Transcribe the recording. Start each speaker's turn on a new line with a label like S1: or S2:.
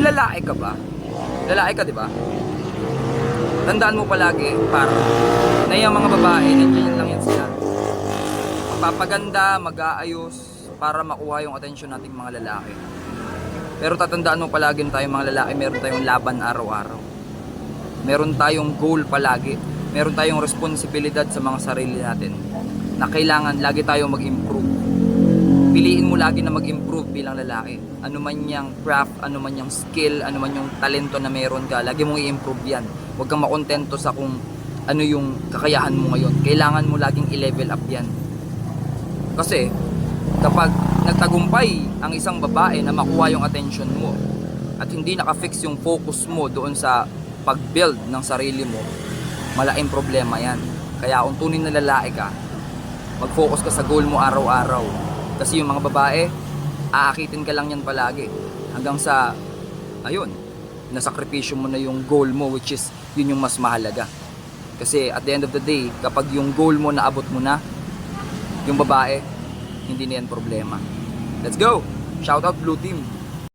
S1: lalaki ka ba? Lalaki ka, di ba? Tandaan mo palagi, para na yung mga babae, nandiyan lang yan sila. Magpapaganda, mag-aayos, para makuha yung atensyon nating mga lalaki. Pero tatandaan mo palagi na tayong mga lalaki, meron tayong laban araw-araw. Meron tayong goal palagi. Meron tayong responsibilidad sa mga sarili natin. Na kailangan lagi tayong mag-improve. Piliin mo lagi na mag-improve bilang lalaki. Ano man yung craft, ano man yung skill, ano man yung talento na meron ka, lagi mong i-improve yan. Huwag kang makontento sa kung ano yung kakayahan mo ngayon. Kailangan mo laging i-level up yan. Kasi kapag nagtagumpay ang isang babae na makuha yung attention mo at hindi nakafix yung focus mo doon sa pag-build ng sarili mo, malaking problema yan. Kaya kung tunay na lalaki ka, mag-focus ka sa goal mo araw-araw. Kasi yung mga babae, aakitin ka lang yan palagi. Hanggang sa, ayun, nasakripisyo mo na yung goal mo, which is, yun yung mas mahalaga. Kasi at the end of the day, kapag yung goal mo naabot mo na, yung babae, hindi na yan problema. Let's go! Shoutout Blue Team!